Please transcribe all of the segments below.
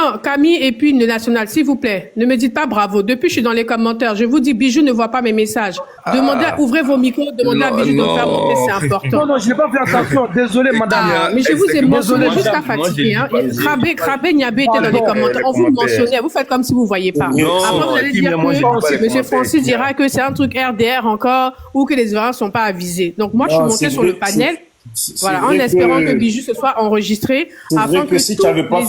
attends, Camille et puis le national, s'il vous plaît, ne me dites pas bravo. Depuis, je suis dans les commentaires. Je vous dis, Bijou ne voit pas mes messages. Ouvrez vos micros, demandez à Bijou de faire monter, c'est important. Non, je n'ai pas fait attention. Désolé, madame. Mais je vous ai mentionné jusqu'à fatiguer. Krabé, Niabé était dans les commentaires. On vous mentionnait, vous faites comme si vous ne voyez pas. Après, vous allez dire que M. Francis dira que c'est un truc RDR encore ou que les erreurs ne sont pas avisées. Donc, moi, je suis montée sur le panel. Voilà, en espérant que Bijou se soit enregistré. C'est vrai que si tu n'avais pas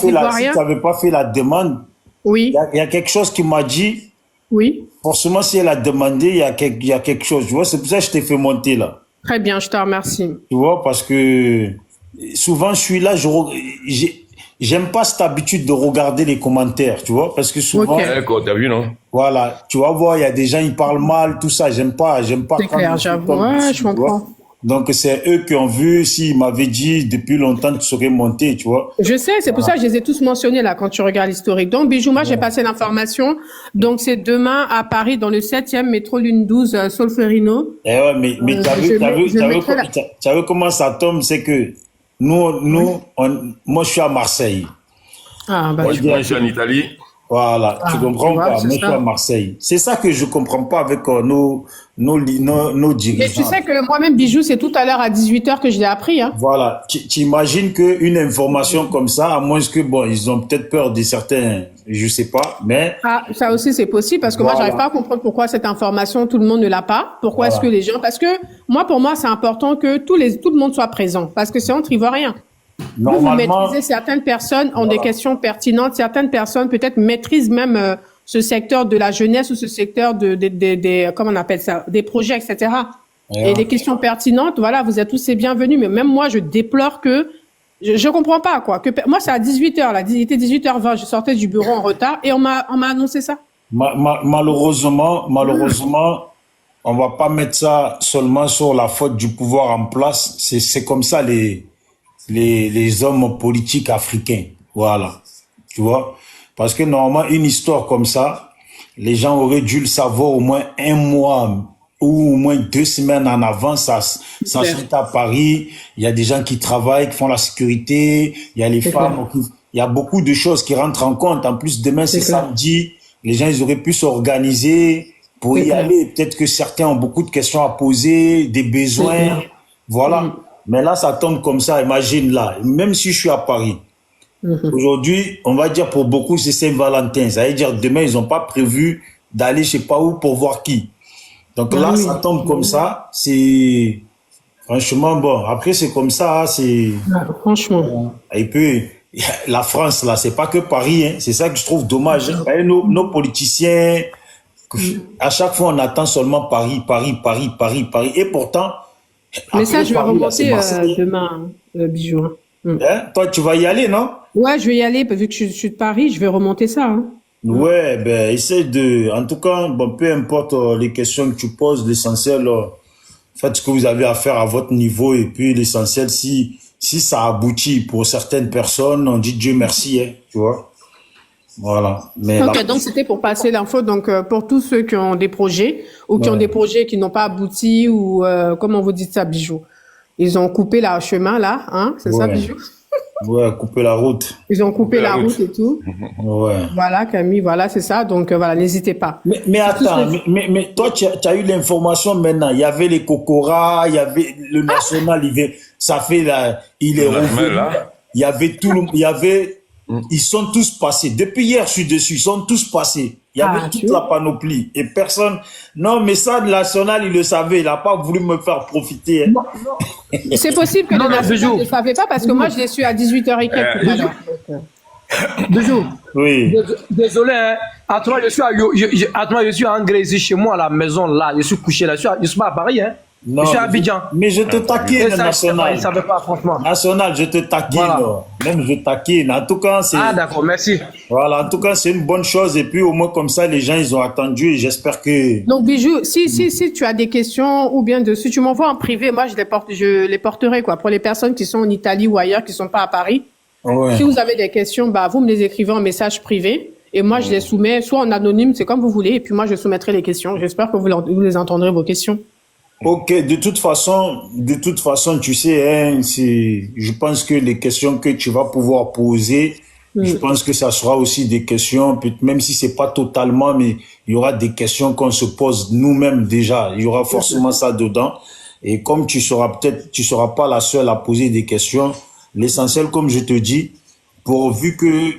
fait la demande, oui. Il y a quelque chose qui m'a dit. Oui. Forcément, si elle a demandé, il y a quelque chose. Tu vois, c'est pour ça que je t'ai fait monter là. Très bien, je te remercie. Tu vois, parce que souvent, je suis là, j'aime pas cette habitude de regarder les commentaires, tu vois, parce que souvent. D'accord, t'as vu, non? Voilà, tu vas voir, il y a des gens, ils parlent mal, tout ça, j'aime pas. C'est clair, j'avoue. Ouais, je comprends. Donc, c'est eux qui ont vu, s'ils m'avaient dit depuis longtemps que tu serais monté, tu vois. Je sais, c'est pour ça que je les ai tous mentionnés là, quand tu regardes l'historique. Donc, Bijou, moi, j'ai passé l'information. Donc, c'est demain à Paris, dans le 7e métro Lune 12, Solferino. Eh ouais, mais t'as vu comment ça tombe, c'est que moi, je suis à Marseille. Ah, bah, moi, je suis en Italie. Voilà, tu comprends pas, mais je suis à Marseille. C'est ça que je comprends pas avec nos dirigeants. Mais tu sais que moi-même, Bijou, c'est tout à l'heure à 18h que je l'ai appris. Hein. Voilà, tu imagines qu'une information comme ça, à moins que, bon, ils ont peut-être peur de certains, je sais pas, mais... Ah, ça aussi, c'est possible, parce que moi, j'arrive pas à comprendre pourquoi cette information, tout le monde ne l'a pas. Pourquoi est-ce que les gens... Parce que moi, pour moi, c'est important que tout le monde soit présent, parce que c'est entre Ivoiriens. Vous maîtrisez, certaines personnes ont des questions pertinentes, certaines personnes peut-être maîtrisent même ce secteur de la jeunesse ou ce secteur comment on appelle ça, des projets, etc. Et des questions pertinentes, voilà, vous êtes tous les bienvenus, mais même moi, je déplore que, je comprends pas, quoi. Moi, c'est à 18h, là, il était 18h20, je sortais du bureau en retard et on m'a annoncé ça. Malheureusement, on va pas mettre ça seulement sur la faute du pouvoir en place, c'est comme ça les hommes politiques africains, voilà, tu vois, parce que normalement une histoire comme ça, les gens auraient dû le savoir au moins un mois ou au moins 2 semaines en avance. Ça se à Paris, il y a des gens qui travaillent, qui font la sécurité, il y a les femmes, il y a beaucoup de choses qui rentrent en compte. En plus, demain c'est samedi, les gens ils auraient pu s'organiser pour y aller. Peut-être que certains ont beaucoup de questions à poser, des besoins, voilà. Mais là, ça tombe comme ça, imagine là, même si je suis à Paris. Aujourd'hui, on va dire pour beaucoup, c'est Saint-Valentin. Ça veut dire demain, ils n'ont pas prévu d'aller je sais pas où pour voir qui. Donc là, ça tombe comme ça. C'est franchement bon. Après, c'est comme ça. C'est franchement. Et puis, la France, là, c'est pas que Paris. Hein. C'est ça que je trouve dommage. Hein. Nos politiciens, à chaque fois, on attend seulement Paris. Et pourtant... Mais ça, je vais remonter demain, Bijou. Hein? Toi, tu vas y aller, non? Ouais, je vais y aller, vu que je suis de Paris, je vais remonter ça. Hein. Ouais, ben, essaie de... En tout cas, bon, peu importe les questions que tu poses, l'essentiel, faites ce que vous avez à faire à votre niveau, et puis l'essentiel, si ça aboutit pour certaines personnes, on dit Dieu merci, hein, tu vois? Voilà. Mais ok, donc c'était pour passer l'info. Donc pour tous ceux qui ont des projets ou qui ont des projets qui n'ont pas abouti ou comment vous dites ça, Bijou, ils ont coupé le chemin là, hein, c'est ça, Bijou? Ouais, couper la route. Ils ont coupé la route et tout. Ouais. Voilà, Camille, voilà, c'est ça. Donc voilà, n'hésitez pas. Mais attends, mais toi, tu as eu l'information maintenant. Il y avait les Kokora, il y avait le national, ça fait là, il est revenu. Il y avait ils sont tous passés. Depuis hier, je suis dessus. Ils sont tous passés. Il y avait toute la panoplie. Et personne... Non, mais ça, le national, il le savait. Il n'a pas voulu me faire profiter. Hein. Non. C'est possible que le national ne le savait pas parce que moi, je l'ai su à 18h15. Bijou. Oui. Désolé, hein. Je suis en Grèce ici chez moi à la maison là. Je suis couché là. Je suis pas à Paris, hein. Non, je suis à Abidjan. Mais je te taquine, national. Il ne savait pas, franchement. National, je te taquine. Voilà. Même je taquine. En tout cas, c'est... Ah, d'accord, merci. Voilà, en tout cas, c'est une bonne chose. Et puis, au moins, comme ça, les gens, ils ont attendu. Et j'espère que... Donc, Bijou, si tu as des questions ou bien si tu m'envoies en privé, moi, je les porterai, quoi. Pour les personnes qui sont en Italie ou ailleurs, qui ne sont pas à Paris. Ouais. Si vous avez des questions, bah, vous me les écrivez en message privé. Et moi, je les soumets, soit en anonyme, c'est comme vous voulez. Et puis, moi, je soumettrai les questions. J'espère que vous les entendrez, vos questions. Ok, de toute façon, tu sais, hein, je pense que les questions que tu vas pouvoir poser, Je pense que ça sera aussi des questions, même si c'est pas totalement, mais il y aura des questions qu'on se pose nous-mêmes déjà. Il y aura forcément ça dedans. Et comme tu seras pas la seule à poser des questions, l'essentiel, comme je te dis, pourvu que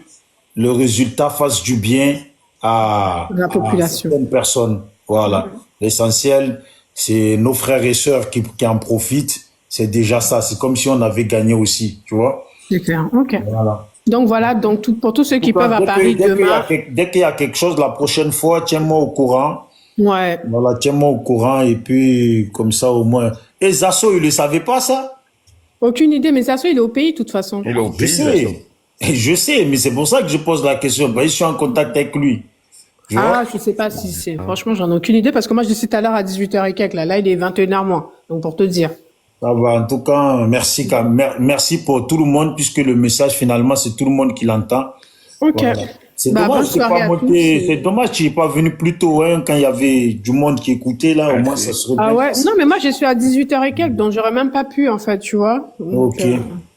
le résultat fasse du bien à La population. certaines personnes. Voilà. L'essentiel, c'est nos frères et sœurs qui en profitent. C'est déjà ça. C'est comme si on avait gagné aussi, tu vois. C'est clair. OK. Voilà. Donc voilà, donc pour tous ceux qui peuvent à Paris demain. Dès qu'il y a quelque chose, la prochaine fois, tiens-moi au courant. Ouais. Voilà, tiens-moi au courant et puis comme ça au moins. Et Zasso, il ne savait pas ça? Aucune idée, mais Zasso, il est au pays de toute façon. Il est au pays. Je sais, mais c'est pour ça que je pose la question. Ben, je suis en contact avec lui. Je sais pas si c'est. Franchement, j'en ai aucune idée parce que moi, je suis tout à l'heure à 18h et quelques. Là, il est 21h moins. Donc, pour te dire. Ça va, en tout cas, merci pour tout le monde, puisque le message, finalement, c'est tout le monde qui l'entend. OK. Voilà. C'est dommage que tu n'es pas venu plus tôt, hein, quand il y avait du monde qui écoutait, là, au moins, ça serait bien. Ah ouais, non, mais moi, je suis à 18h et quelques, donc j'aurais même pas pu, en fait, tu vois. Donc, OK.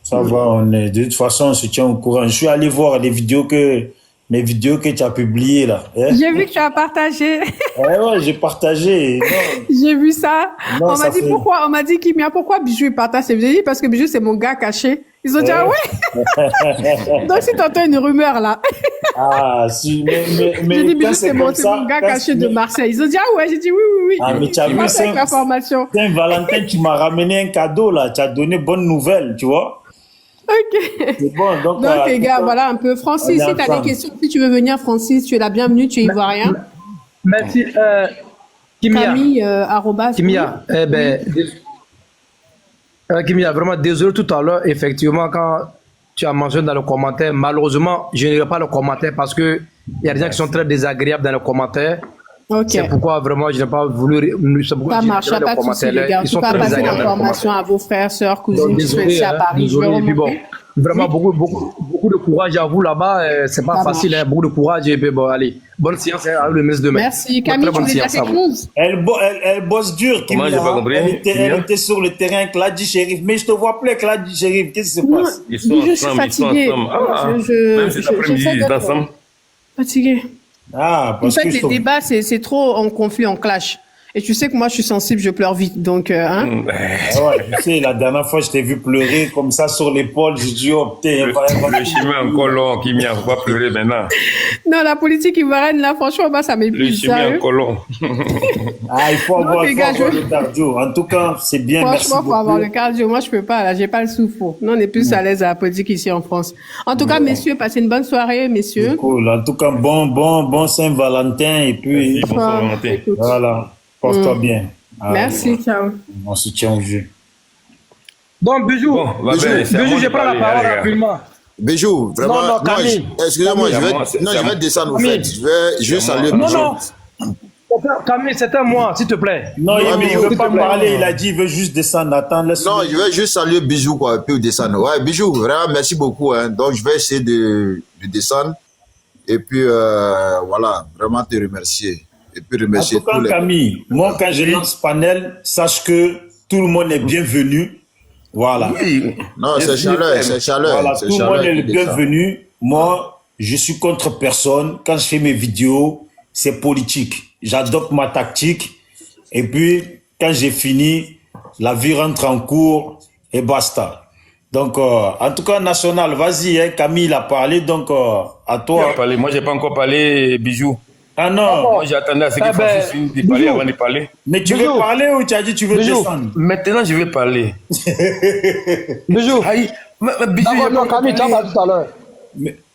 Ça va, de toute façon, on se tient au courant. Je suis allé voir les vidéos que tu as publiées, là. Hein? J'ai vu que tu as partagé. Ouais, j'ai partagé. J'ai vu ça. Non, on m'a dit pourquoi, on m'a dit Kimia, pourquoi Bijou il partage ces vidéos? J'ai dit parce que Bijou c'est mon gars caché. Ils ont dit ah ouais. Donc si t'entends une rumeur là. Si, mais j'ai dit Bijou c'est mon gars caché de Marseille. Ils ont dit ah ouais, j'ai dit oui. Ah mais tu as vu Saint-Valentin, tu m'as ramené un cadeau là, tu as donné bonne nouvelle, tu vois. OK. C'est bon, donc les gars, voilà un peu. Francis, si tu as des questions, si tu veux venir, Francis, tu es la bienvenue, tu es ivoirien. Merci. Kimia. Camille, Kimia, Kimia, vraiment désolé tout à l'heure, effectivement, quand tu as mentionné dans le commentaire, malheureusement, je n'irai pas le commentaire parce que il y a des gens qui sont très désagréables dans le commentaire. OK. C'est pourquoi vraiment je n'ai pas voulu. Ça marche, pas de souci, les gars. Tu peux passer l'information à vos frères, sœurs, cousines qui sont ici à Paris. Vraiment beaucoup de courage à vous là-bas. C'est pas facile, hein, beaucoup de courage. Et puis, bon, allez, bonne séance avec le ministre demain. Merci. Camille, tu voulais dire quelque chose? Elle bosse dur. Moi, j'ai pas compris. Elle était sur le terrain avec Ladi Chérif. Mais je te vois plus avec Ladi Chérif. Qu'est-ce qui se passe? Ils sont ensemble. Même cet après-midi, ils sont ensemble. Fatigué. Parce que les débats, c'est trop en conflit, en clash. Et tu sais que moi, je suis sensible, je pleure vite. Donc, hein. Tu sais, la dernière fois, je t'ai vu pleurer comme ça sur l'épaule. J'ai dit, oh, putain. Le chemin encore long, qui m'y a pas pleurer maintenant. Non, la politique ivoirienne, là, franchement, moi, ça m'épuise. Le chemin encore long. Il faut avoir le cardio. En tout cas, c'est bien, merci beaucoup. Franchement, il faut avoir le cardio. Moi, je peux pas, là, j'ai pas le souffle. Non, on est plus à l'aise à la politique ici en France. En tout cas, messieurs, passez une bonne soirée, messieurs. Cool. En tout cas, bon Saint-Valentin. Et puis, bon Saint-Valentin. Voilà. Porte-toi bien. Merci, ciao. On se tient au jeu. Donc, Bijou, je prends la parole rapidement. Bijou, vraiment. Non, Camille. Excusez-moi, je vais descendre au fait. Je vais saluer Bijou. Non. Camille, c'est à moi, s'il te plaît. Non, il ne veut pas parler, il a dit il veut juste descendre. Attends, laisse-le. Non, je vais juste saluer Bijou, quoi, puis descendre. Ouais, Bijou, vraiment, merci beaucoup. Hein. Donc, je vais essayer de descendre. Et puis, voilà, vraiment te remercier. Et puis remercier en tout cas, Camille, moi, quand je lance panel, sache que tout le monde est bienvenu. Voilà. Oui. Non, c'est chaleur. Voilà, tout le monde est le bienvenu. Moi, je suis contre personne. Quand je fais mes vidéos, c'est politique. J'adopte ma tactique. Et puis, quand j'ai fini, la vie rentre en cours et basta. Donc, en tout cas, National, vas-y, hein, Camille a parlé, donc à toi. Moi, je n'ai pas encore parlé, Bijou. Ah non. Moi, j'attendais à ce que Francis finisse de parler avant de parler. Mais tu veux parler ou tu as dit tu veux descendre? Maintenant, je vais parler. Bijou. Bijou, non, Camille, tu as parlé tout à l'heure.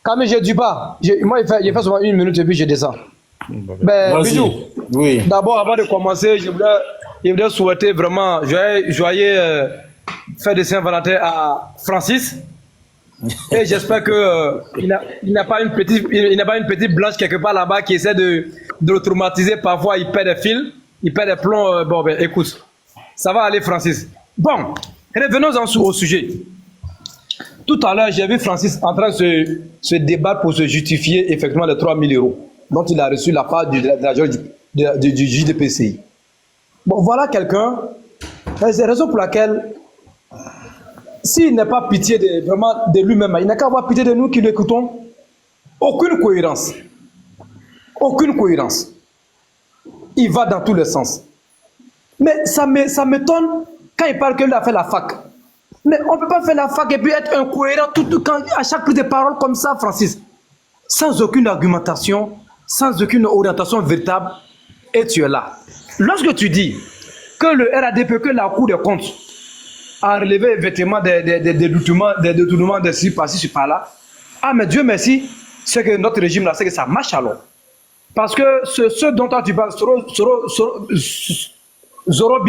Camille, je dis pas. Moi, il fait souvent 1 minute et puis je descends. Bijou. Oui. D'abord, avant de commencer, je voudrais souhaiter vraiment joyeux fête de Saint-Valentin à Francis. Et j'espère que il n'a pas une petite blanche quelque part là-bas qui essaie de le traumatiser. Parfois, il perd des fils, il perd des plombs. Bon, écoute, ça va aller, Francis. Bon, revenons au sujet. Tout à l'heure, j'ai vu Francis en train de se débattre pour se justifier effectivement les 3 000 € dont il a reçu la part du JDPCI. Bon, voilà quelqu'un. C'est la raison pour laquelle, s'il n'a pas pitié vraiment de lui-même, il n'a qu'à avoir pitié de nous qui l'écoutons. Aucune cohérence. Aucune cohérence. Il va dans tous les sens. Mais ça m'étonne quand il parle qu'il a fait la fac. Mais on ne peut pas faire la fac et puis être incohérent à chaque prise de parole comme ça, Francis. Sans aucune argumentation, sans aucune orientation véritable, et tu es là. Lorsque tu dis que le RADP, que la Cour des comptes a relevé effectivement des détournements de ci par-ci, par-là, ah mais Dieu merci, c'est que notre régime là, c'est que ça marche alors. Parce que ce dont tu parles, Zoro